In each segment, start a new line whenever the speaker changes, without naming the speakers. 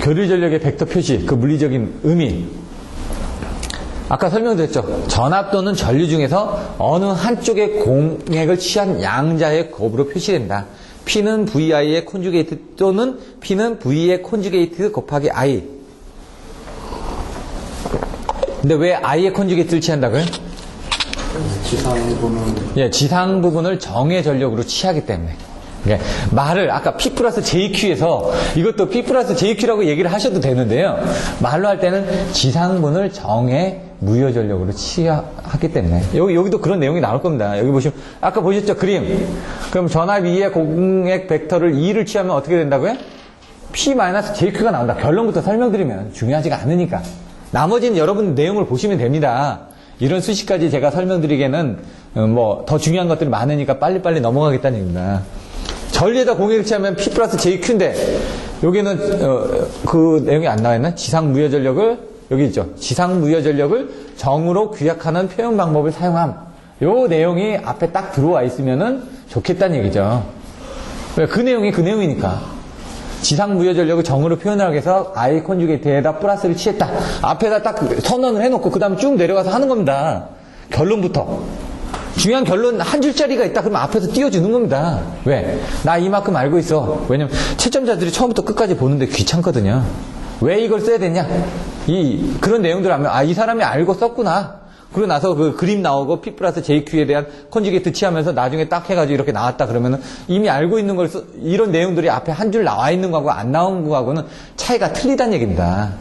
교류 전력의 벡터 표시, 그 물리적인 의미. 아까 설명드렸죠. 전압 또는 전류 중에서 어느 한쪽의 공액을 취한 양자의 곱으로 표시된다. P는 VI의 콘주게이트 또는 P는 V의 콘주게이트 곱하기 I. 근데 왜 I의 콘주게이트를 취한다고요?
지상 부분.
예, 지상 부분을 정의 전력으로 취하기 때문에. 그러니까 말을 아까 P 플러스 JQ에서 이것도 P 플러스 JQ라고 얘기를 하셔도 되는데요. 말로 할 때는 지상분을 정의 무효 전력으로 취하기 때문에. 여기도 그런 내용이 나올 겁니다. 여기 보시면 아까 보셨죠? 그림. 그럼 전압 2의 공액 벡터를 2를 취하면 어떻게 된다고요? P-JQ가 나온다. 결론부터 설명드리면 중요하지가 않으니까. 나머지는 여러분 내용을 보시면 됩니다. 이런 수식까지 제가 설명드리기에는 뭐 더 중요한 것들이 많으니까 빨리빨리 넘어가겠다는 얘기입니다. 전류에다 공액을 취하면 P 플러스 JQ인데 여기는 그 내용이 안 나와 있나? 지상 무효 전력을 여기 있죠. 지상 무효 전력을 정으로 규약하는 표현 방법을 사용함. 요 내용이 앞에 딱 들어와 있으면은 좋겠다는 얘기죠. 왜? 그 내용이 그 내용이니까. 지상 무효 전력을 정으로 표현하기 위해서 I 콘주게이트에다 플러스를 취했다. 앞에다 딱 선언을 해놓고 그 다음에 쭉 내려가서 하는 겁니다. 결론부터. 중요한 결론 한 줄짜리가 있다 그러면 앞에서 띄워주는 겁니다. 왜? 나 이만큼 알고 있어. 왜냐면 채점자들이 처음부터 끝까지 보는데 귀찮거든요. 왜 이걸 써야 되냐? 그런 내용들을 하면 이 사람이 알고 썼구나. 그러고 나서 그 그림 나오고 P 플러스 JQ에 대한 콘주게이트 취하면서 나중에 딱 해가지고 이렇게 나왔다 그러면은 이미 알고 있는 걸 이런 내용들이 앞에 한 줄 나와 있는 거하고 안 나온 거하고는 차이가 틀리다는 얘기입니다.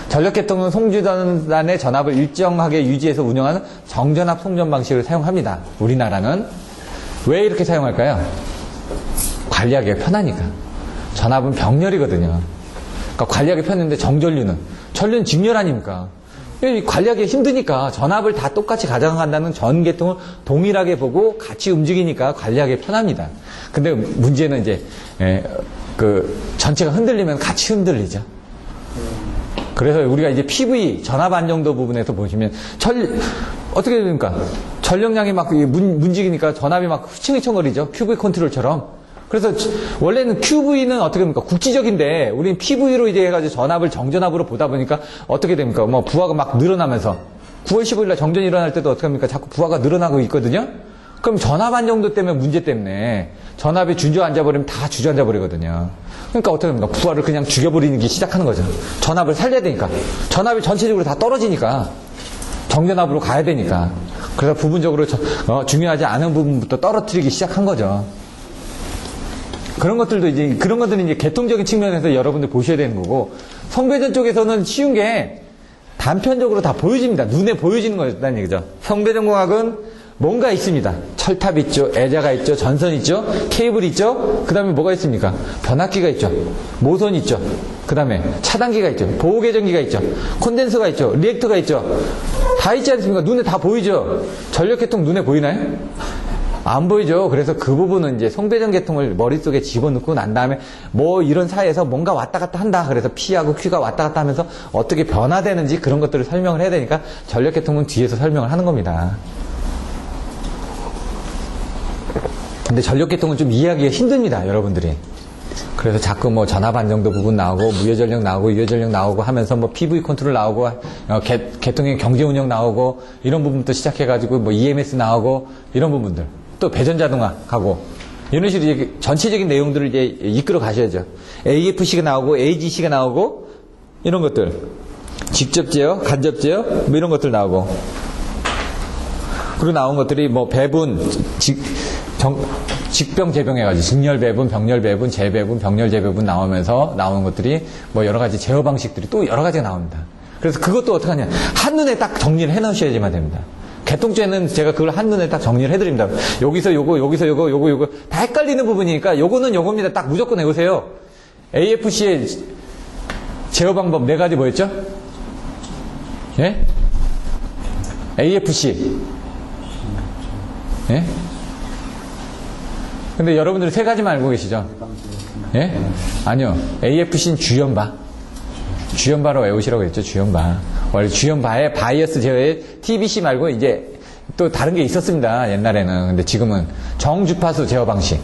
전력계통은 송전단의 전압을 일정하게 유지해서 운영하는 정전압 송전 방식을 사용합니다. 우리나라는. 왜 이렇게 사용할까요? 관리하기가 편하니까. 전압은 병렬이거든요. 그러니까 관리하기 편한데 전류는 직렬 아닙니까? 관리하기 힘드니까 전압을 다 똑같이 가져간다는 전 계통을 동일하게 보고 같이 움직이니까 관리하기 편합니다. 근데 문제는 이제 전체가 흔들리면 같이 흔들리죠. 그래서 우리가 이제 PV 전압 안정도 부분에서 보시면 어떻게 됩니까? 전력량이 막 문지기니까 전압이 막 휘청휘청거리죠. QV 컨트롤처럼. 그래서 원래는 QV는 어떻게 됩니까? 국지적인데 우리는 PV로 이제 해가지고 전압을 정전압으로 보다 보니까 어떻게 됩니까? 뭐 부하가 막 늘어나면서 9월 15일 날 정전이 일어날 때도 어떻게 합니까? 자꾸 부하가 늘어나고 있거든요. 그럼 전압 안정도 때문에 문제 때문에 전압이 주저앉아버리면 다 주저앉아버리거든요. 그러니까 어떻게 합니까? 부하를 그냥 죽여버리기 시작하는 거죠. 전압을 살려야 되니까. 전압이 전체적으로 다 떨어지니까. 정전압으로 가야 되니까. 그래서 부분적으로 중요하지 않은 부분부터 떨어뜨리기 시작한 거죠. 그런 것들은 이제 계통적인 측면에서 여러분들 보셔야 되는 거고, 성배전 쪽에서는 쉬운 게 단편적으로 다 보여집니다. 눈에 보여지는 거였다는 얘기죠. 성배전공학은 뭔가 있습니다. 철탑 있죠, 애자가 있죠, 전선 있죠, 케이블 있죠, 그 다음에 뭐가 있습니까? 변압기가 있죠, 모선 있죠, 그 다음에 차단기가 있죠, 보호개전기가 있죠, 콘덴서가 있죠, 리액터가 있죠. 다 있지 않습니까? 눈에 다 보이죠? 전력계통 눈에 보이나요? 안 보이죠. 그래서 그 부분은 이제 송배전 계통을 머릿속에 집어넣고 난 다음에 뭐 이런 사이에서 뭔가 왔다 갔다 한다. 그래서 P하고 Q가 왔다 갔다 하면서 어떻게 변화되는지 그런 것들을 설명을 해야 되니까 전력계통은 뒤에서 설명을 하는 겁니다. 근데 전력계통은 좀 이해하기가 힘듭니다, 여러분들이. 그래서 자꾸 뭐 전압 안정도 부분 나오고 무효전력 나오고 유효전력 나오고 하면서 뭐 PV 컨트롤 나오고 계통의 경제 운영 나오고 이런 부분부터 시작해가지고 뭐 EMS 나오고 이런 부분들. 또 배전자동화 가고 이런 식으로 이제 전체적인 내용들을 이제 이끌어 가셔야죠. AFC가 나오고 AGC가 나오고 이런 것들, 직접 제어, 간접 제어 뭐 이런 것들 나오고, 그리고 나온 것들이 뭐 배분, 직병 재병해가지고 직렬 배분, 병렬 배분, 재배분, 병렬 재배분 나오면서 나오는 것들이 뭐 여러 가지 제어 방식들이 또 여러 가지가 나옵니다. 그래서 그것도 어떻게 하냐, 한눈에 딱 정리를 해 놓으셔야지만 됩니다. 개통죄는 제가 그걸 한눈에 딱 정리를 해드립니다. 여기서 요거, 여기서 요거 다 헷갈리는 부분이니까 요거는 요겁니다. 딱 무조건 외우세요. AFC의 제어 방법 4가지 뭐였죠? 예? AFC. 예? 근데 여러분들은 3가지만 알고 계시죠? 예? 아니요. AFC는 주연바. 주연바로 외우시라고 했죠, 주연바. 원래 주연바의 바이어스 제어에 TBC 말고 이제 또 다른 게 있었습니다, 옛날에는. 근데 지금은 정주파수 제어 방식,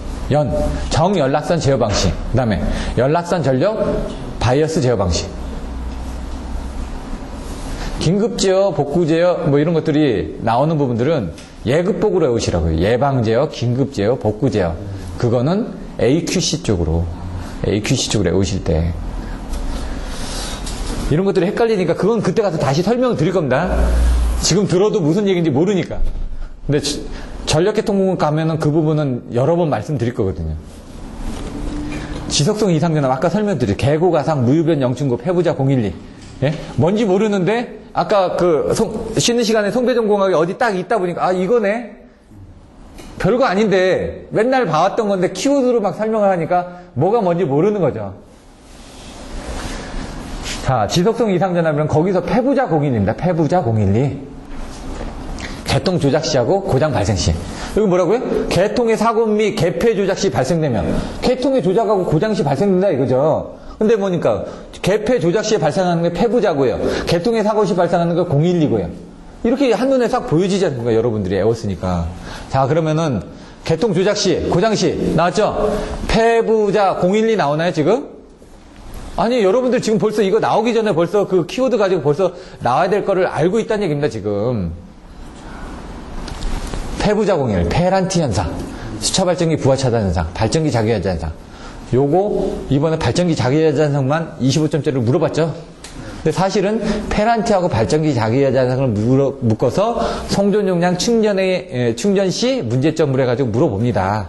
정연락선 제어 방식, 그 다음에 연락선 전력 바이어스 제어 방식. 긴급 제어, 복구 제어 뭐 이런 것들이 나오는 부분들은 예급복으로 외우시라고요. 예방 제어, 긴급 제어, 복구 제어. 그거는 AQC 쪽으로 외우실 때 이런 것들이 헷갈리니까 그건 그때 가서 다시 설명을 드릴 겁니다. 지금 들어도 무슨 얘기인지 모르니까. 근데 전력계통공학 가면은 그 부분은 여러 번 말씀드릴 거거든요. 지속성 이상전압 아까 설명드렸죠. 개고가상 무유변 영춘고 폐부자 012. 예? 뭔지 모르는데 아까 그 쉬는 시간에 송배전공학이 어디 딱 있다 보니까 아 이거네. 별거 아닌데 맨날 봐왔던 건데 키워드로 막 설명을 하니까 뭐가 뭔지 모르는 거죠. 자, 지속성 이상전압이면 거기서 폐부자 012입니다. 폐부자 012. 개통 조작 시하고 고장 발생 시. 여기 뭐라고요? 개통의 사고 및 개폐 조작 시 발생되면 개통의 조작하고 고장 시 발생된다 이거죠. 근데 뭐니까 개폐 조작 시에 발생하는 게 폐부자고요. 개통의 사고 시 발생하는 게 012고요. 이렇게 한눈에 싹 보여지지 않습니까? 여러분들이 외웠으니까. 자, 그러면은 개통 조작 시, 고장 시 나왔죠? 폐부자 012 나오나요, 지금? 아니, 여러분들 지금 벌써 이거 나오기 전에 벌써 그 키워드 가지고 벌써 나와야 될 거를 알고 있다는 얘기입니다, 지금. 폐부자 012, 페란티 현상, 수차 발전기 부하 차단 현상, 발전기 자기여자 현상. 요거 이번에 발전기 자기여자 현상만 25점짜리를 물어봤죠. 근데 사실은 페란티하고 발전기 자기여자 현상을 묶어서 송전 용량 충전 시 문제점을 해가지고 물어봅니다.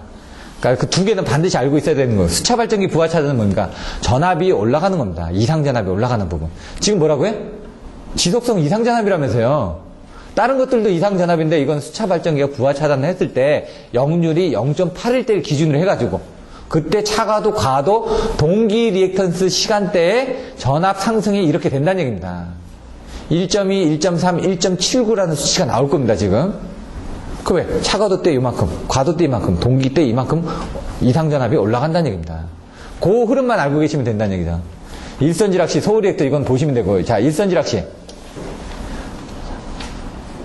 그러니까 그 두 개는 반드시 알고 있어야 되는 거예요. 수차 발전기 부하 차단은 뭔가 전압이 올라가는 겁니다. 이상 전압이 올라가는 부분. 지금 뭐라고요? 지속성 이상 전압이라면서요. 다른 것들도 이상 전압인데 이건 수차 발전기가 부하 차단을 했을 때 역률이 0.8일 때를 기준으로 해가지고 그때 차가도 과도 동기 리액턴스 시간대에 전압 상승이 이렇게 된다는 얘기입니다. 1.2, 1.3, 1.79라는 수치가 나올 겁니다, 지금. 그 왜? 차가도 때 이만큼, 과도 때 이만큼, 동기 때 이만큼 이상 전압이 올라간다는 얘기입니다. 그 흐름만 알고 계시면 된다는 얘기죠. 일선지락시, 소리액터 이건 보시면 되고. 자, 일선지락시.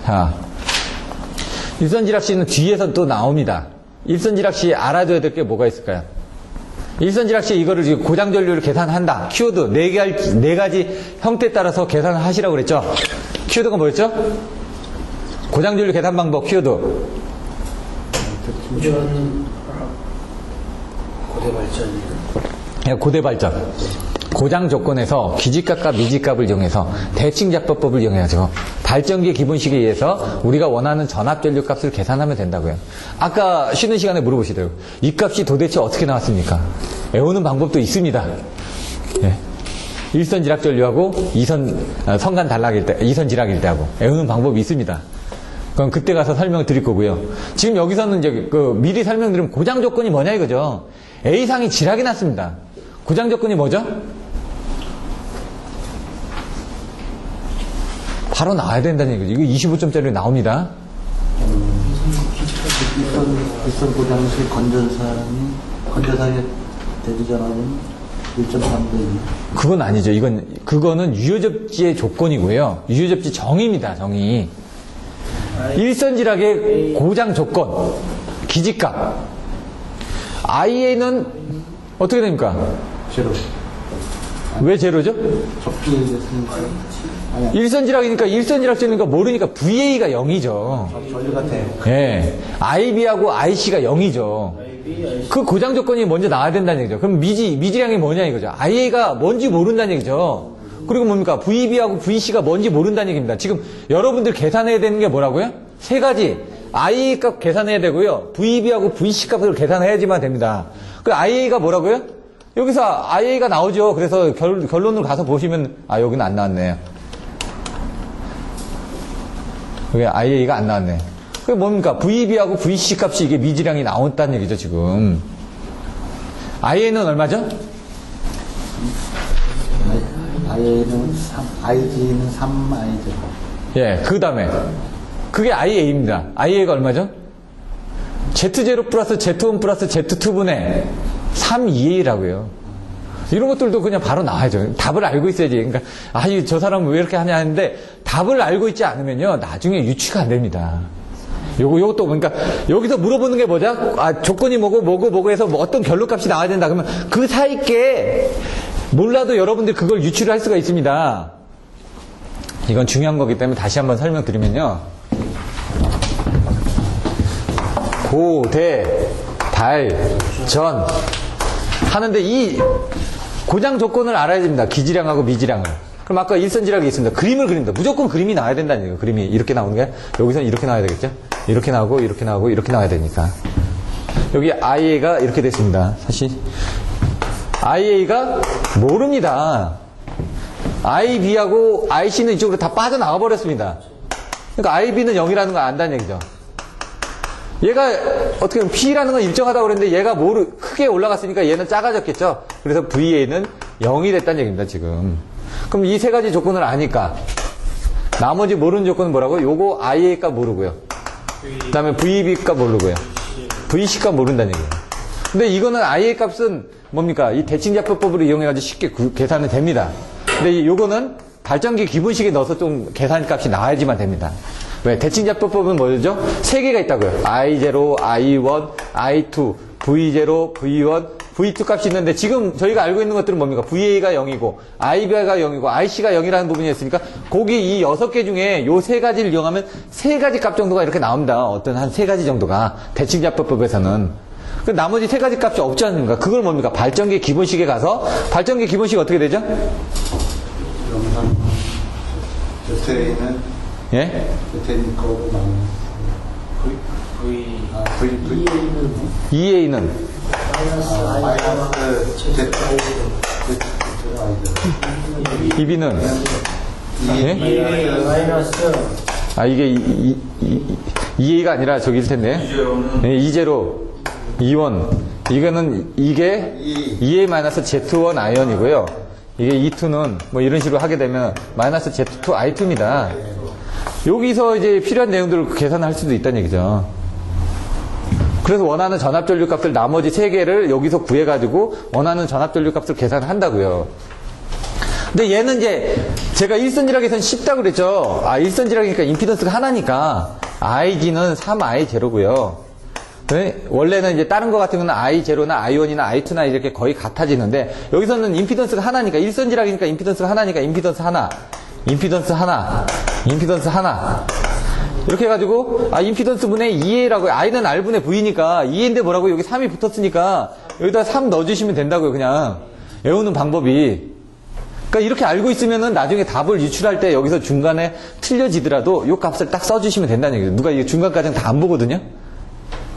자, 일선지락시는 뒤에서 또 나옵니다. 일선지락시 알아둬야 될 게 뭐가 있을까요? 일선지락시 이거를 지금 고장전류를 계산한다. 키워드 네 가지 형태에 따라서 계산을 하시라고 그랬죠. 키워드가 뭐였죠? 고장전류 계산 방법 키워드. 고대 발전. 고장 조건에서 기지값과 미지값을 이용해서 대칭작법법을 이용해가지고 발전기 기본식에 의해서 우리가 원하는 전압전류 값을 계산하면 된다고요. 아까 쉬는 시간에 물어보시더라고요. 이 값이 도대체 어떻게 나왔습니까? 외우는 방법도 있습니다. 예. 일선 지락전류하고 성간 단락일 때, 이선 지락일 때하고 외우는 방법이 있습니다. 그럼 그때 가서 설명을 드릴 거고요. 지금 여기서는 이제 미리 설명드리면 고장 조건이 뭐냐 이거죠. A상이 지락이 났습니다. 고장 조건이 뭐죠? 바로 나와야 된다는 얘기죠. 이거 25점짜리 나옵니다.
일선 고장시 건전사의 대기전압은 1.3배.
그건 아니죠. 그거는 유효접지의 조건이고요. 유효접지 정의입니다. 정의. 일선지락의 고장 조건, 기지값. IA는 어떻게 됩니까?
제로.
왜 제로죠?
접지됐으니까.
일선지락이니까 일선지락제니까 모르니까 VA가 0이죠.
전류 같아.
예. IB하고 IC가 0이죠. 그 고장 조건이 먼저 나와야 된다는 얘기죠. 그럼 미지량이 뭐냐 이거죠. IA가 뭔지 모른다는 얘기죠. 그리고 뭡니까? VB하고 VC가 뭔지 모른다는 얘기입니다. 지금 여러분들 계산해야 되는 게 뭐라고요? 세 가지. IA 값 계산해야 되고요. VB하고 VC 값을 계산해야지만 됩니다. 그 IA가 뭐라고요? 여기서 IA가 나오죠. 그래서 결론으로 가서 보시면 여기는 안 나왔네요. 여기 IA가 안 나왔네. 그게 뭡니까? VB하고 VC 값이 이게 미지량이 나온다는 얘기죠, 지금. IA는 얼마죠?
IA는 3, IG는 3I죠.
예, 그 다음에. 그게 IA입니다. IA가 얼마죠? Z0 플러스 Z1 플러스 Z2분의 3EA라고요. 이런 것들도 그냥 바로 나와야죠. 답을 알고 있어야지. 그러니까, 저 사람은 왜 이렇게 하냐 하는데, 답을 알고 있지 않으면요, 나중에 유추가 안 됩니다. 요것도, 그러니까, 여기서 물어보는 게 뭐죠? 조건이 뭐고 해서 뭐 어떤 결론값이 나와야 된다. 그러면 그 사이께 몰라도 여러분들 그걸 유추를 할 수가 있습니다. 이건 중요한 거기 때문에 다시 한번 설명드리면요. 고, 대, 달, 전 하는데 이 고장 조건을 알아야 됩니다. 기지량하고 미지량을. 그럼 아까 일선지락이 있습니다. 그림을 그린다. 무조건 그림이 나와야 된다는 얘기예요. 그림이 이렇게 나오는 게 여기서는 이렇게 나와야 되겠죠? 이렇게 나오고 이렇게 나오고 이렇게 나와야 되니까. 여기 IA가 이렇게 됐습니다. 사실 IA가 모릅니다. IB하고 IC는 이쪽으로 다 빠져나가 버렸습니다. 그러니까 IB는 0이라는 걸 안다는 얘기죠. 얘가 어떻게 보면 P라는 건 일정하다고 그랬는데 얘가 크게 올라갔으니까 얘는 작아졌겠죠. 그래서 VA는 0이 됐다는 얘기입니다, 지금. 그럼 이 세 가지 조건을 아니까 나머지 모르는 조건은 뭐라고요? 요거 IA 값 모르고요. 그 다음에 VB 값 모르고요. VC 값 모른다는 얘기예요. 근데 이거는 IA 값은 뭡니까? 이 대칭자표법으로 이용해가지고 쉽게 계산이 됩니다. 근데 요거는 발전기 기본식에 넣어서 좀 계산 값이 나와야지만 됩니다. 왜? 대칭자표법은 뭐죠? 세 개가 있다고요. I0, I1, I2, V0, V1, V2 값이 있는데 지금 저희가 알고 있는 것들은 뭡니까? VA가 0이고, IB가 0이고, IC가 0이라는 부분이 있으니까 거기 이 6개 중에 요 세 가지를 이용하면 세 가지 값 정도가 이렇게 나옵니다. 어떤 한 세 가지 정도가 대칭자표법에서는. 그 나머지 세 가지 값이 없지 않습니까? 그걸 뭡니까? 발전기 기본식에 가서 발전기 기본식 어떻게 되죠?
영상 요새는
예?
요새는 거로 나오는
EA는
마이너스 Z
EB는 예?
마이너스
아 이게 EA가 아니라 저기일 텐데 E0 E1 이거는 이게 EA-Z1 아이언이고요. 이게 E2는 뭐 이런 식으로 하게 되면 마이너스 Z2 I2입니다. 여기서 이제 필요한 내용들을 계산할 수도 있다는 얘기죠. 그래서 원하는 전압전류 값을 나머지 세 개를 여기서 구해가지고 원하는 전압전류 값을 계산한다고요. 근데 얘는 이제 제가 일선지락에서는 쉽다고 그랬죠. 아, 일선지락이니까 임피던스가 하나니까 IG는 3I0고요. 원래는 이제 다른 거 같은 거는 I0나 I1이나 I2나 이렇게 거의 같아지는데 여기서는 임피던스가 하나니까 일선지락이니까 임피던스가 하나니까 임피던스 하나, 임피던스 하나, 임피던스 하나 이렇게 해가지고 임피던스 분의 2A라고요. I는 R분의 V니까 2A인데 뭐라고 여기 3이 붙었으니까 여기다 3 넣어주시면 된다고요. 그냥 외우는 방법이. 그러니까 이렇게 알고 있으면은 나중에 답을 유출할 때 여기서 중간에 틀려지더라도 이 값을 딱 써주시면 된다는 얘기죠. 누가 이 중간까지는 다 안 보거든요.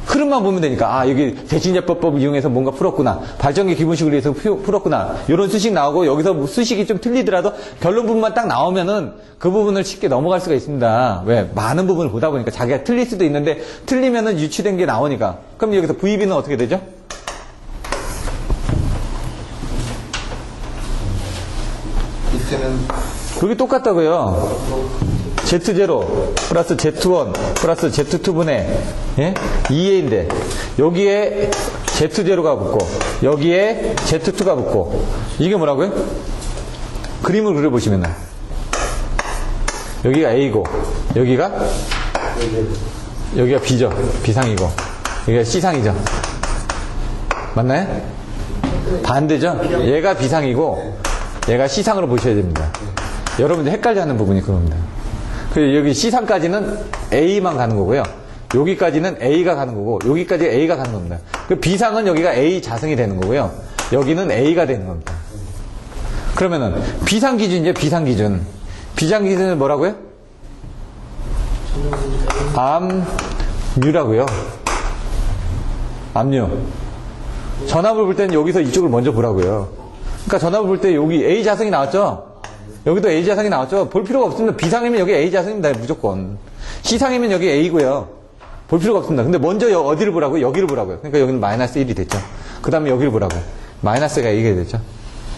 흐름만 보면 되니까 여기 대칭자법을 이용해서 뭔가 풀었구나, 발전기 기본식을 위해서 풀었구나, 이런 수식 나오고 여기서 수식이 좀 틀리더라도 결론 부분만 딱 나오면은 그 부분을 쉽게 넘어갈 수가 있습니다. 왜? 많은 부분을 보다 보니까 자기가 틀릴 수도 있는데 틀리면은 유추된 게 나오니까. 그럼 여기서 VB는 어떻게 되죠?
이때는
여기 똑같다고요. Z0 플러스 Z1 플러스 Z2분의 2A인데 여기에 Z0가 붙고 여기에 Z2가 붙고 이게 뭐라고요? 그림을 그려보시면은 여기가 A고 여기가 B죠. B상이고 여기가 C상이죠. 맞나요? 반대죠? 얘가 B상이고 얘가 C상으로 보셔야 됩니다. 여러분들 헷갈려하는 부분이 그겁니다. 여기 C상까지는 A만 가는 거고요. 여기까지는 A가 가는 거고 여기까지 A가 가는 겁니다. B상은 여기가 A 자승이 되는 거고요. 여기는 A가 되는 겁니다. 그러면은 B상 기준이죠. B상 기준. B상 기준은 뭐라고요? 암유라고요. 암유. 전압을 볼 때는 여기서 이쪽을 먼저 보라고요. 그러니까 전압을 볼 때 여기 A 자승이 나왔죠. 여기도 A 자승이 나왔죠. 볼 필요가 없습니다. B상이면 여기 A 자승입니다. 무조건. C상이면 여기 A고요. 볼 필요가 없습니다. 근데 먼저 어디를 보라고요? 여기를 보라고요. 그러니까 여기는 마이너스 1이 됐죠. 그 다음에 여기를 보라고요. 마이너스가 A가 됐죠.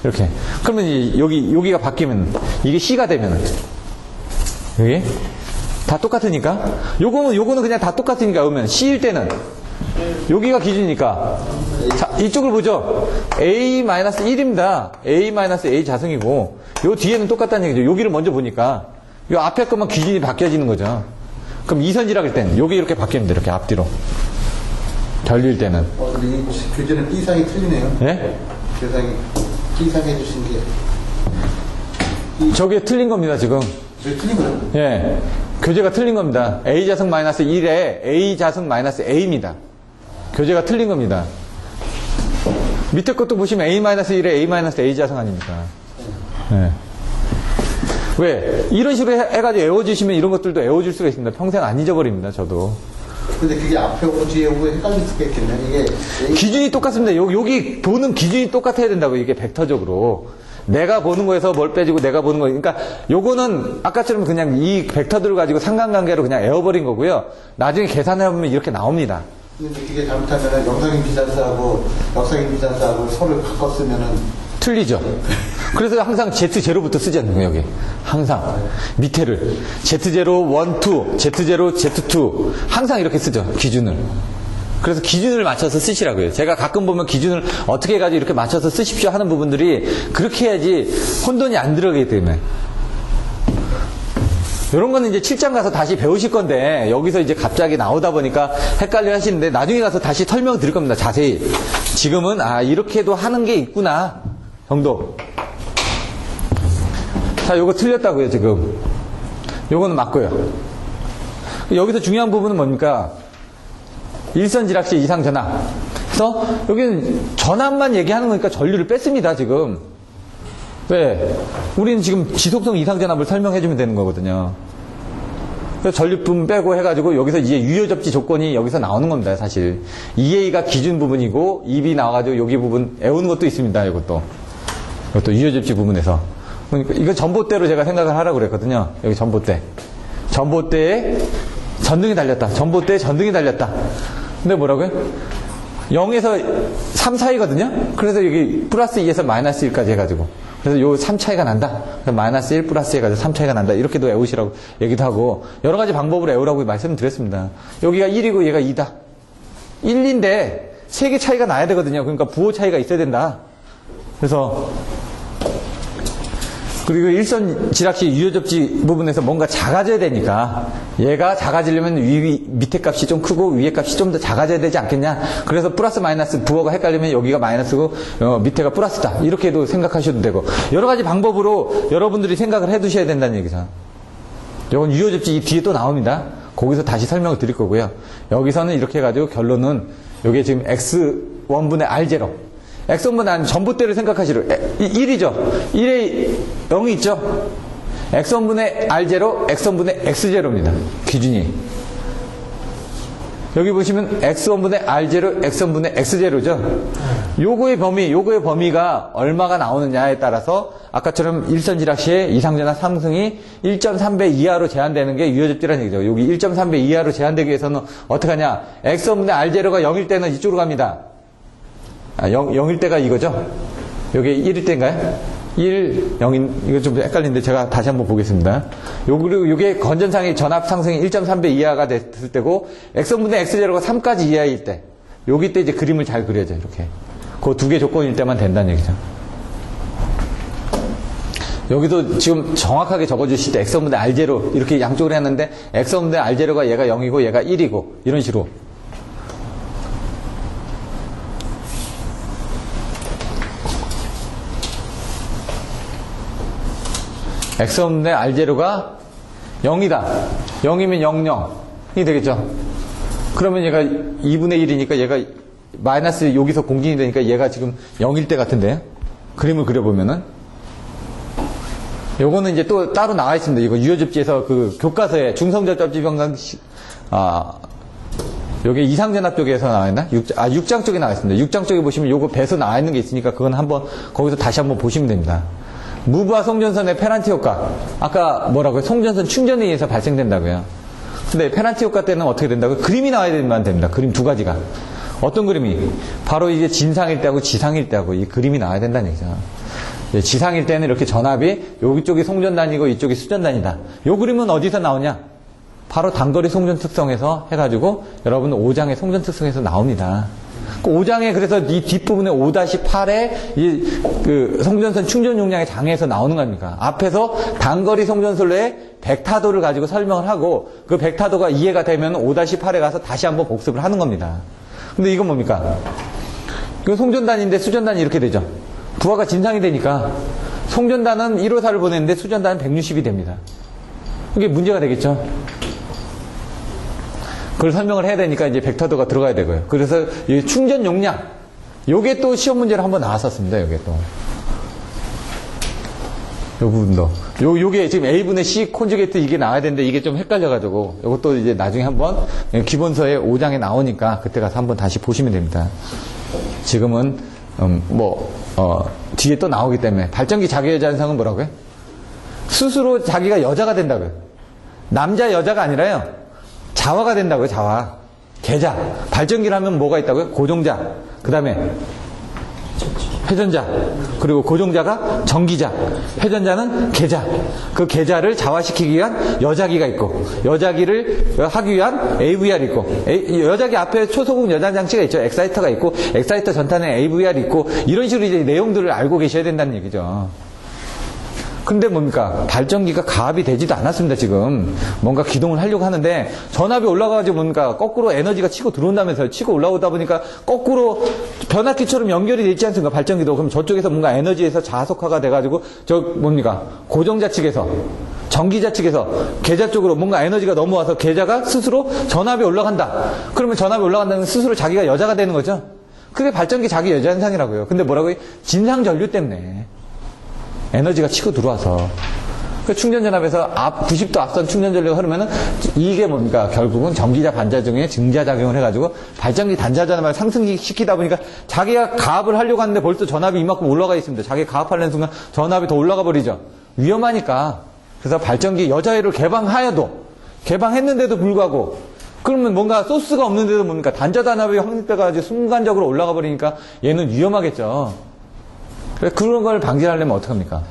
이렇게. 그러면 여기가 바뀌면 이게 C가 되면은 여기 다 똑같으니까 요거는 그냥 다 똑같으니까 오면 C일 때는 여기가 기준이니까 자, 이쪽을 보죠. A-1입니다. A-A 자승이고 요 뒤에는 똑같다는 얘기죠. 여기를 먼저 보니까 요 앞에 것만 기준이 바뀌어지는 거죠. 그럼 이선지락일 때는 여기 이렇게 바뀝니다. 이렇게 앞뒤로 전류일 때는
이 교재는 B상이 틀리네요.
예?
교상이 기상해 주신 게
저게 틀린 겁니다, 지금.
왜 틀린 거예요?
예. 교재가 틀린 겁니다. A자승 마이너스 1에 A자승 마이너스 A입니다. 교재가 틀린 겁니다. 밑에 것도 보시면 A 마이너스 1에 A 마이너스 A자승 아닙니까? 예. 왜? 이런 식으로 해가지고 외워주시면 이런 것들도 외워줄 수가 있습니다. 평생 안 잊어버립니다, 저도.
근데 그게 앞에 오고 뒤에 오고 헷갈릴 수가 있겠네. 이게
기준이 똑같습니다. 여기 보는 기준이 똑같아야 된다고, 이게 벡터적으로. 내가 보는 거에서 뭘 빼주고 내가 보는 거. 그러니까 요거는 아까처럼 그냥 이 벡터들을 가지고 상관관계로 그냥 외워버린 거고요. 나중에 계산해보면 이렇게 나옵니다.
근데 그게 잘못하면 영상인 비잔스하고 역상인 비잔스하고 서로 바꿨으면은
틀리죠. 그래서 항상 Z0부터 쓰지 않는 거예요, 여기. 항상. 밑에를. Z0, 1, 2, Z0, Z2. 항상 이렇게 쓰죠, 기준을. 그래서 기준을 맞춰서 쓰시라고요. 제가 가끔 보면 기준을 어떻게 해가지고 이렇게 맞춰서 쓰십시오 하는 부분들이 그렇게 해야지 혼돈이 안 들어가기 때문에. 이런 거는 이제 7장 가서 다시 배우실 건데, 여기서 이제 갑자기 나오다 보니까 헷갈려 하시는데, 나중에 가서 다시 설명 드릴 겁니다, 자세히. 지금은, 이렇게도 하는 게 있구나, 정도. 자, 요거 틀렸다고요, 지금. 요거는 맞고요. 여기서 중요한 부분은 뭡니까? 일선지락시 이상전압. 그래서 여기는 전압만 얘기하는 거니까 전류를 뺐습니다, 지금. 왜? 우리는 지금 지속성 이상전압을 설명해주면 되는 거거든요. 그래서 전류품 빼고 해가지고 여기서 이제 유효접지 조건이 여기서 나오는 겁니다, 사실. EA가 기준 부분이고, EB 나와가지고 여기 부분 애우는 것도 있습니다, 이것도 유효접지 부분에서. 그러니까 이거 전봇대로 제가 생각을 하라고 그랬거든요. 여기 전봇대. 전봇대에 전등이 달렸다. 전봇대에 전등이 달렸다. 근데 뭐라고요? 0에서 3 사이거든요? 그래서 여기 플러스 2에서 마이너스 1까지 해가지고. 그래서 요 3 차이가 난다. 그래서 마이너스 1 플러스 해가지고 3 차이가 난다. 이렇게도 외우시라고 얘기도 하고, 여러 가지 방법으로 외우라고 말씀드렸습니다. 여기가 1이고 얘가 2다. 1인데 3개 차이가 나야 되거든요. 그러니까 부호 차이가 있어야 된다. 그래서, 그리고 일선 지락시 유효접지 부분에서 뭔가 작아져야 되니까, 얘가 작아지려면 밑에 값이 좀 크고 위에 값이 좀 더 작아져야 되지 않겠냐. 그래서 플러스 마이너스 부호가 헷갈리면 여기가 마이너스고 밑에가 플러스다. 이렇게도 생각하셔도 되고, 여러 가지 방법으로 여러분들이 생각을 해 두셔야 된다는 얘기죠. 이건 유효접지 이 뒤에 또 나옵니다. 거기서 다시 설명을 드릴 거고요. 여기서는 이렇게 해가지고 결론은 요게 지금 X1분의 R0. X1분의 R 전봇대를 생각하시려. 1이죠. 1에 0이 있죠. X1분의 R0, X1분의 X0입니다. 기준이. 여기 보시면 X1분의 R0, X1분의 X0죠. 요거의 범위가 얼마가 나오느냐에 따라서 아까처럼 일선지락시의 이상전압 상승이 1.3배 이하로 제한되는 게 유효접지라는 얘기죠. 여기 1.3배 이하로 제한되기 위해서는 어떻게 하냐. X1분의 R0가 0일 때는 이쪽으로 갑니다. 0일 때가 이거죠? 요게 1일 때인가요? 1, 0인, 이거 좀 헷갈리는데 제가 다시 한번 보겠습니다. 그리고 요게 건전상의 전압 상승이 1.3배 이하가 됐을 때고, X1분의 X0가 3까지 이하일 때, 여기 때 이제 그림을 잘 그려야죠, 이렇게. 그 두 개 조건일 때만 된다는 얘기죠. 여기도 지금 정확하게 적어주실 때 X1분의 R0 이렇게 양쪽으로 했는데, X1분의 R0가 얘가 0이고 얘가 1이고, 이런 식으로. X1분의 R0가 0이다. 0이면 00이 되겠죠. 그러면 얘가 2분의 1이니까 얘가 마이너스 여기서 공진이 되니까 얘가 지금 0일 때 같은데, 그림을 그려보면은. 요거는 이제 또 따로 나와 있습니다. 이거 유효접지에서 그 교과서에 중성접지 변강, 요게 이상전압 쪽에서 나와 있나? 6장 쪽에 나와 있습니다. 6장 쪽에 보시면 요거 배서 나와 있는 게 있으니까 그건 한번, 거기서 다시 한번 보시면 됩니다. 무브와 송전선의 페란티 효과. 아까 뭐라고요? 송전선 충전에 의해서 발생된다고요. 근데 페란티 효과 때는 어떻게 된다고요? 그림이 나와야 되면 됩니다. 그림 두 가지가. 어떤 그림이? 바로 이제 진상일 때하고 지상일 때하고 이 그림이 나와야 된다는 얘기죠. 지상일 때는 이렇게 전압이 여기 쪽이 송전단이고 이쪽이 수전단이다. 요 그림은 어디서 나오냐? 바로 단거리 송전 특성에서 해가지고 여러분 5장의 송전 특성에서 나옵니다. 그 5장에 그래서 이 뒷부분에 5-8에 그 송전선 충전 용량의 장에서 나오는 겁니까? 앞에서 단거리 송전선로의 백타도를 가지고 설명을 하고 그 백타도가 이해가 되면 5-8에 가서 다시 한번 복습을 하는 겁니다. 근데 이건 뭡니까? 이건 송전단인데 수전단이 이렇게 되죠. 부하가 진상이 되니까 송전단은 1호사를 보냈는데 수전단은 160이 됩니다. 이게 문제가 되겠죠. 그걸 설명을 해야 되니까 이제 벡터도가 들어가야 되고요. 그래서 이 충전 용량, 요게 또 시험 문제로 한번 나왔었습니다. 요게 또. 요 부분도. 요게 지금 A분의 C 콘주게이트 이게 나와야 되는데 이게 좀 헷갈려가지고 요것도 이제 나중에 한번 기본서에 5장에 나오니까 그때 가서 한번 다시 보시면 됩니다. 지금은, 뒤에 또 나오기 때문에. 발전기 자기 여자 현상은 뭐라고요? 스스로 자기가 여자가 된다고요. 남자, 여자가 아니라요. 자화가 된다고요, 자화. 계자. 발전기를 하면 뭐가 있다고요? 고정자. 그 다음에 회전자. 그리고 고정자가 전기자. 회전자는 계자. 그 계자를 자화시키기 위한 여자기가 있고, 여자기를 하기 위한 AVR이 있고, 여자기 앞에 초소국 여장장치가 있죠. 엑사이터가 있고, 엑사이터 전탄에 AVR이 있고, 이런 식으로 이제 내용들을 알고 계셔야 된다는 얘기죠. 근데 뭡니까? 발전기가 가압이 되지도 않았습니다, 지금. 뭔가 기동을 하려고 하는데, 전압이 올라가가지고 뭡니까? 거꾸로 에너지가 치고 들어온다면서요. 치고 올라오다 보니까 거꾸로 변압기처럼 연결이 되지 않습니까? 발전기도. 그럼 저쪽에서 뭔가 에너지에서 자석화가 돼가지고, 뭡니까? 고정자 측에서, 전기자 측에서, 계자 쪽으로 뭔가 에너지가 넘어와서 계자가 스스로 전압이 올라간다. 그러면 전압이 올라간다는 스스로 자기가 여자가 되는 거죠? 그게 발전기 자기 여자 현상이라고요. 근데 뭐라고요? 진상전류 때문에. 에너지가 치고 들어와서. 그 충전전압에서 90도 앞선 충전전류가 흐르면은 이게 뭡니까? 결국은 전기자 반자중에 증자작용을 해가지고 발전기 단자전압을 상승시키다 보니까 자기가 가압을 하려고 하는데 벌써 전압이 이만큼 올라가 있습니다. 자기 가압하려는 순간 전압이 더 올라가 버리죠. 위험하니까. 그래서 발전기 여자애를 개방했는데도 불구하고 그러면 뭔가 소스가 없는데도 뭡니까? 단자단압이 확립돼가지고 순간적으로 올라가 버리니까 얘는 위험하겠죠. 그런 걸 방지하려면 어떡합니까?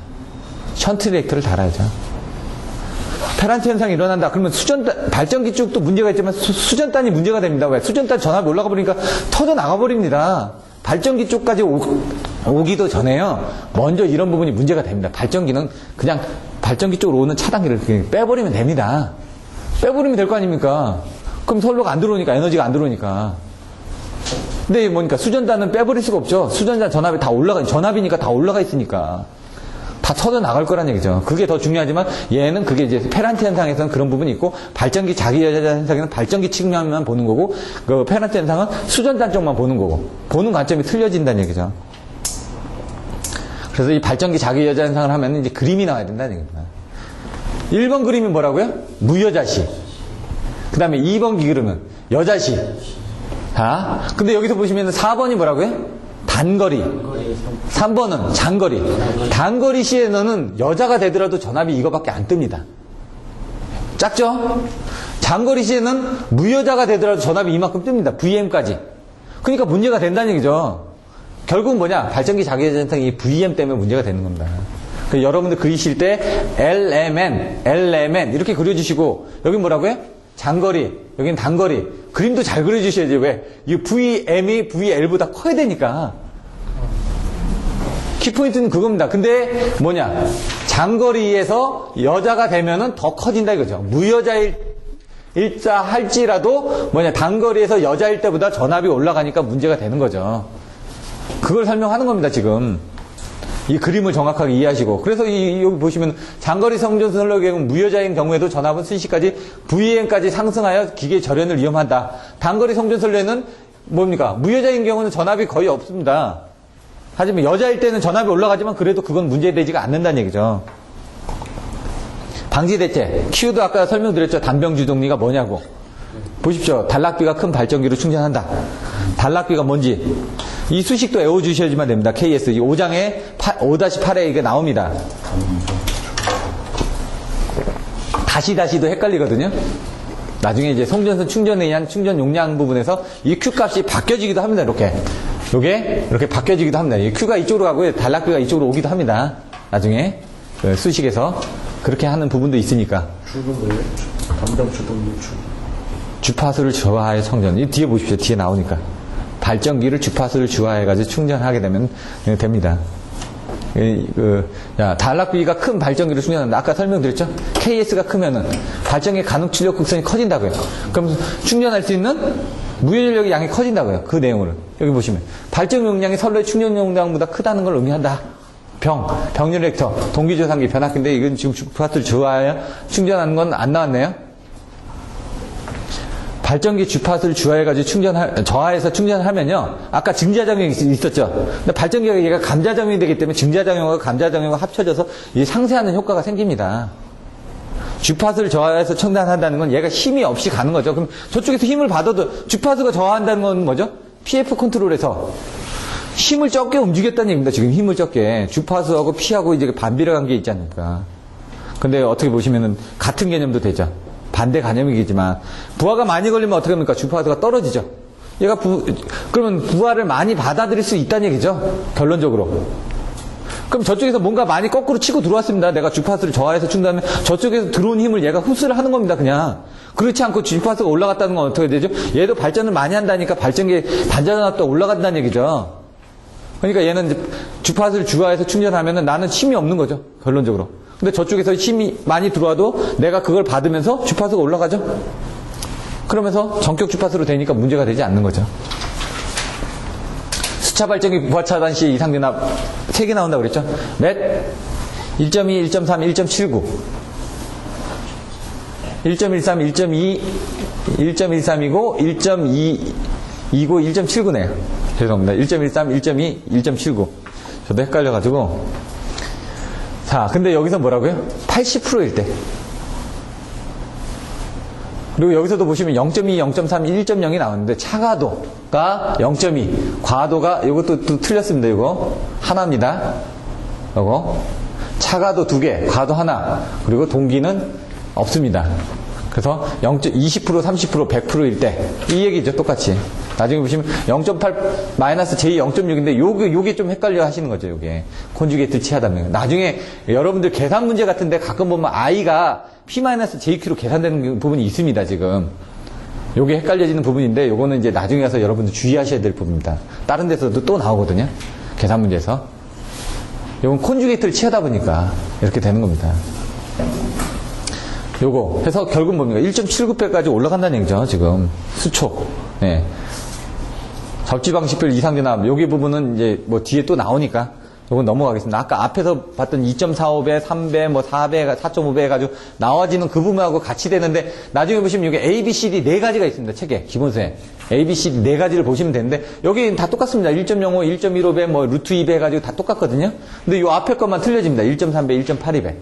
션트 리액터를 달아야죠. 페란트 현상이 일어난다. 그러면 발전기 쪽도 문제가 있지만 수전단이 문제가 됩니다. 왜? 수전단 전압이 올라가 버리니까 터져 나가 버립니다. 발전기 쪽까지 오기도 전에요. 먼저 이런 부분이 문제가 됩니다. 발전기는 그냥 발전기 쪽으로 오는 차단기를 그냥 빼버리면 됩니다. 빼버리면 될 거 아닙니까? 그럼 선로가 안 들어오니까, 에너지가 안 들어오니까. 근데 뭐니까 수전단은 빼버릴 수가 없죠. 수전단 전압이 다 전압이니까 다 올라가 있으니까. 다 터져 나갈 거란 얘기죠. 그게 더 중요하지만 얘는 그게 이제 페란트 현상에서는 그런 부분이 있고 발전기 자기 여자 현상에는 발전기 측면만 보는 거고 그 페란트 현상은 수전단 쪽만 보는 거고 보는 관점이 틀려진다는 얘기죠. 그래서 이 발전기 자기 여자 현상을 하면 이제 그림이 나와야 된다는 얘기입니다. 1번 그림이 뭐라고요? 무여자시. 그 다음에 2번 그림은 여자시. 자, 근데 여기서 보시면 4번이 뭐라고요? 단거리. 3번은 장거리. 단거리 시에는 여자가 되더라도 전압이 이거밖에 안 뜹니다. 작죠? 장거리 시에는 무여자가 되더라도 전압이 이만큼 뜹니다. VM까지. 그러니까 문제가 된다는 얘기죠. 결국은 뭐냐? 발전기 자기여자 현상이 이 VM 때문에 문제가 되는 겁니다. 여러분들 그리실 때 LMN 이렇게 그려주시고 여기 뭐라고요? 장거리, 여긴 단거리. 그림도 잘 그려주셔야지. 왜? 이 VM이 VL보다 커야 되니까. 키포인트는 그겁니다. 근데 뭐냐? 장거리에서 여자가 되면은 더 커진다 이거죠. 무여자일자 할지라도 뭐냐? 단거리에서 여자일 때보다 전압이 올라가니까 문제가 되는 거죠. 그걸 설명하는 겁니다, 지금. 이 그림을 정확하게 이해하시고. 그래서 여기 보시면 장거리 성전선로의 경우 무여자인 경우에도 전압은 순시까지 VM까지 상승하여 기계 절연을 위험한다. 단거리 성전선로에는 뭡니까? 무여자인 경우는 전압이 거의 없습니다. 하지만 여자일 때는 전압이 올라가지만 그래도 그건 문제되지가 않는다는 얘기죠. 방지대책. Q도 아까 설명드렸죠. 단병주동리가 뭐냐고. 보십시오. 단락비가 큰 발전기로 충전한다. 단락비가 뭔지. 이 수식도 외워주셔야지만 됩니다. KS. 이 5장에 5-8에 이게 나옵니다. 다시도 헷갈리거든요. 나중에 이제 송전선 충전에 의한 충전 용량 부분에서 이 Q 값이 바뀌어지기도 합니다. 이렇게 바뀌어지기도 합니다. 이 Q가 이쪽으로 가고요. 단락비가 이쪽으로 오기도 합니다. 나중에 그 수식에서 그렇게 하는 부분도 있으니까.
주는 뭐예요? 담당 주동률 주.
주파수를 저하해 성전. 이 뒤에 보십시오. 뒤에 나오니까. 발전기를 주파수를 주화해가지고 충전하게 되면 됩니다. 단락비가 큰 발전기를 충전한다. 아까 설명드렸죠? KS가 크면은 발전기 간혹 출력 곡선이 커진다고요. 그럼 충전할 수 있는 무효전력의 양이 커진다고요. 그 내용으로. 여기 보시면. 발전 용량이 선로의 충전 용량보다 크다는 걸 의미한다. 병렬 벡터, 동기조상기 변압기인데 이건 지금 주파수를 주하여 충전하는 건 안 나왔네요. 발전기 주파수를 주하해가지고 저하해서 충전을 하면요. 아까 증자작용이 있었죠. 근데 발전기가 얘가 감자작용이 되기 때문에 증자작용과 감자작용과 합쳐져서 이 상쇄하는 효과가 생깁니다. 주파수를 저하해서 충전한다는 건 얘가 힘이 없이 가는 거죠. 그럼 저쪽에서 힘을 받아도 주파수가 저하한다는 건 뭐죠? PF 컨트롤에서 힘을 적게 움직였다는 얘기입니다. 지금 힘을 적게. 주파수하고 P하고 이제 반비례 관계 있지 않습니까? 근데 어떻게 보시면은 같은 개념도 되죠. 반대 개념이겠지만 부하가 많이 걸리면 어떻게 합니까? 주파수가 떨어지죠. 얘가 그러면 부하를 많이 받아들일 수 있다는 얘기죠. 결론적으로. 그럼 저쪽에서 뭔가 많이 거꾸로 치고 들어왔습니다. 내가 주파수를 저하해서 충전하면 저쪽에서 들어온 힘을 얘가 흡수를 하는 겁니다. 그냥. 그렇지 않고 주파수가 올라갔다는 건 어떻게 되죠? 얘도 발전을 많이 한다니까 발전기에 반전압도 올라간다는 얘기죠. 그러니까 얘는 이제 주파수를 주하해서 충전하면은 나는 힘이 없는 거죠. 결론적으로. 근데 저쪽에서 힘이 많이 들어와도 내가 그걸 받으면서 주파수가 올라가죠. 그러면서 전격 주파수로 되니까 문제가 되지 않는 거죠. 수차 발전기 부하 차단 시 이상 변압 3개 나온다고 그랬죠. 몇? 1.2, 1.3, 1.79. 1.13, 1.2, 1.13이고 1.2이고 1.79네요. 죄송합니다. 1.13, 1.2, 1.79. 저도 헷갈려가지고. 자, 근데 여기서 뭐라고요? 80%일 때. 그리고 여기서도 보시면 0.2, 0.3, 1.0이 나오는데 차가도가 0.2, 과도가 이것도 또 틀렸습니다. 이거 하나입니다. 이거 차가도 2개, 과도 하나, 그리고 동기는 없습니다. 그래서 20%, 30%, 100%일 때 이 얘기죠. 똑같이. 나중에 보시면 0.8 마이너스 J 0.6인데 요게 좀 헷갈려 하시는 거죠. 요게 콘주게이트 취하다면 나중에 여러분들 계산 문제 같은데 가끔 보면 I가 P-JQ로 계산되는 부분이 있습니다. 지금 요게 헷갈려지는 부분인데 요거는 이제 나중에 가서 여러분들 주의하셔야 될 부분입니다. 다른 데서도 또 나오거든요. 계산 문제에서 요건 콘주게이트를 취하다 보니까 이렇게 되는 겁니다. 요거 해서 결국 뭡니까? 1.79배까지 올라간다는 얘기죠. 지금 수초. 네. 접지방식별 이상전압 여기 부분은 이제 뭐 뒤에 또 나오니까 요건 넘어가겠습니다. 아까 앞에서 봤던 2.45배, 3배, 뭐 4배, 4.5배 해가지고 나와지는 그 부분하고 같이 되는데 나중에 보시면 여기 A, B, C, D 4가지가 있습니다. 책에 기본서에 A, B, C, D 4가지를 보시면 되는데 여기 다 똑같습니다. 1.05, 1.15배, 뭐 루트 2배 해가지고 다 똑같거든요. 근데 요 앞에 것만 틀려집니다. 1.3배, 1.82배.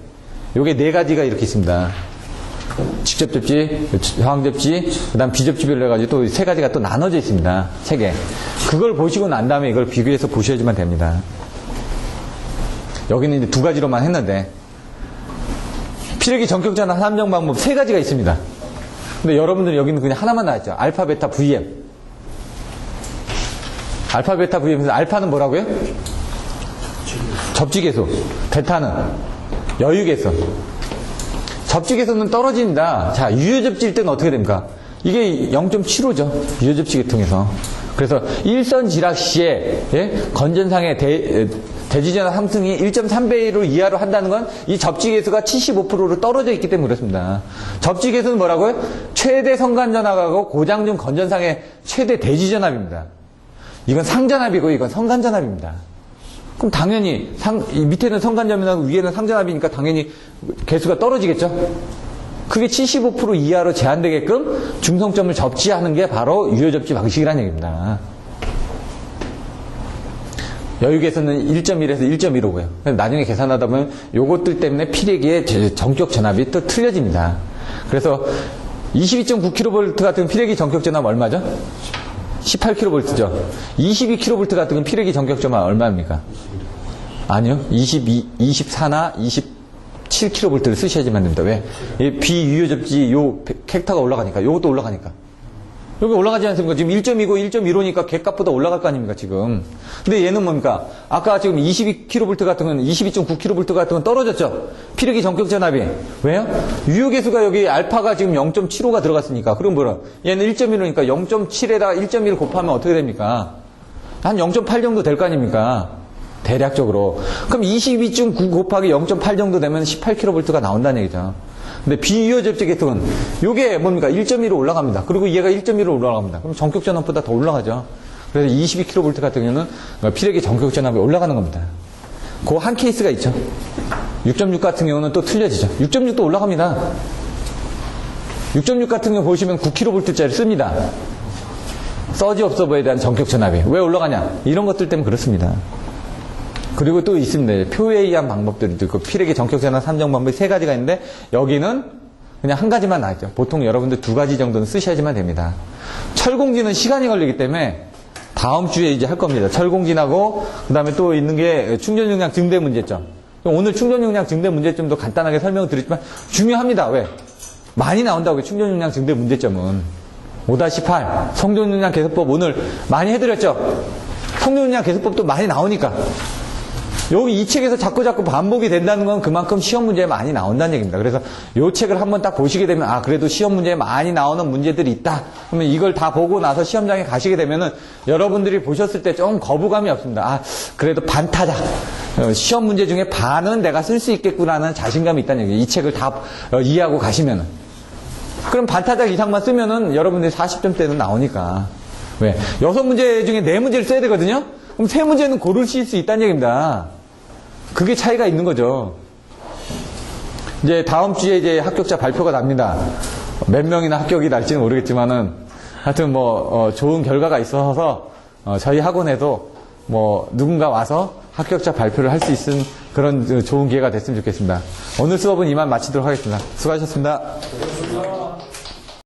요게 4가지가 이렇게 있습니다. 직접 접지, 저항 접지, 그 다음 비접지별로 해가지고 또 3가지가 또 나눠져 있습니다. 책에. 그걸 보시고 난 다음에 이걸 비교해서 보셔야지만 됩니다. 여기는 이제 2가지로만 했는데, 피레기 전격전압 함정 방법 3가지가 있습니다. 근데 여러분들 여기는 그냥 하나만 나왔죠. 알파, 베타, VM. 알파, 베타, VM에서 알파는 뭐라고요? 접지계수. 베타는 여유계수. 접지계수는 떨어집니다. 자, 유효접지일 때는 어떻게 됩니까? 이게 0.75죠. 유효접지 계통에서. 그래서 일선 지락 시에 건전상의 대지전압 상승이 1.3배로 이하로 한다는 건 이 접지계수가 75%로 떨어져 있기 때문에 그렇습니다. 접지계수는 뭐라고요? 최대 성간전압하고 고장중 건전상의 최대 대지전압입니다. 이건 상전압이고 이건 성간전압입니다. 그럼 당연히 밑에는 성간전압이고 위에는 상전압이니까 당연히 개수가 떨어지겠죠. 그게 75% 이하로 제한되게끔 중성점을 접지하는 게 바로 유효접지 방식이라는 얘기입니다. 여유계수는 1.1에서 1.15고요. 나중에 계산하다 보면 요것들 때문에 피레기의 전격 전압이 또 틀려집니다. 그래서 22.9kV 같은 피레기 전격 전압 얼마죠? 18kV죠. 22kV 같은 건 피레기 전격 전압 얼마입니까? 아니요. 24나 27kV를 쓰셔야지만 됩니다. 왜? 이 비유효접지 요 벡터가 올라가니까. 요것도 올라가니까. 여기 올라가지 않습니까? 지금 1.2고 1.15니까 객값보다 올라갈 거 아닙니까, 지금. 근데 얘는 뭡니까? 아까 지금 22kV 같은 건, 22.9kV 같은 건 떨어졌죠? 피레기 전격 전압이. 왜요? 유효계수가 여기 알파가 지금 0.75가 들어갔으니까. 그럼 뭐라? 얘는 1.15니까 0.7에다가 1.1 곱하면 어떻게 됩니까? 한 0.8 정도 될 거 아닙니까? 대략적으로. 그럼 22.9 곱하기 0.8 정도 되면 18kV가 나온다는 얘기죠. 근데 비유효 접촉 계통은 요게 뭡니까? 1.2로 올라갑니다. 그리고 얘가 1.2로 올라갑니다. 그럼 전격 전압보다 더 올라가죠. 그래서 22kV 같은 경우는 피력의 전격 전압이 올라가는 겁니다. 그 한 케이스가 있죠. 6.6 같은 경우는 또 틀려지죠. 6.6도 올라갑니다. 6.6 같은 경우 보시면 9kV짜리 씁니다. 서지 업서버에 대한 전격 전압이 왜 올라가냐? 이런 것들 때문에 그렇습니다. 그리고 또 있습니다. 표에 의한 방법들도 있고 피력의 전격 전압 산정 방법이 3가지가 있는데 여기는 그냥 한 가지만 나왔죠. 보통 여러분들 2가지 정도는 쓰셔야지만 됩니다. 철공지는 시간이 걸리기 때문에 다음 주에 이제 할 겁니다. 철공진하고 그다음에 또 있는 게 충전 용량 증대 문제점. 오늘 충전 용량 증대 문제점도 간단하게 설명을 드렸지만 중요합니다. 왜? 많이 나온다고요. 충전 용량 증대 문제점은 5-8 성존 용량 계산법 오늘 많이 해드렸죠. 성존 용량 계산법도 많이 나오니까 여기 이 책에서 자꾸 반복이 된다는 건 그만큼 시험 문제에 많이 나온다는 얘기입니다. 그래서 이 책을 한번 딱 보시게 되면 아 그래도 시험 문제에 많이 나오는 문제들이 있다. 그러면 이걸 다 보고 나서 시험장에 가시게 되면은 여러분들이 보셨을 때 좀 거부감이 없습니다. 아 그래도 반타작 시험 문제 중에 반은 내가 쓸 수 있겠구나는 자신감이 있다는 얘기예요. 이 책을 다 이해하고 가시면은 그럼 반타작 이상만 쓰면은 여러분들이 40점대는 나오니까 왜 6문제 중에 4문제를 써야 되거든요. 그럼 3문제는 고르실 수 있다는 얘기입니다. 그게 차이가 있는 거죠. 이제 다음 주에 이제 합격자 발표가 납니다. 몇 명이나 합격이 날지는 모르겠지만은 하여튼 좋은 결과가 있어서 저희 학원에도 누군가 와서 합격자 발표를 할 수 있는 그런 좋은 기회가 됐으면 좋겠습니다. 오늘 수업은 이만 마치도록 하겠습니다. 수고하셨습니다.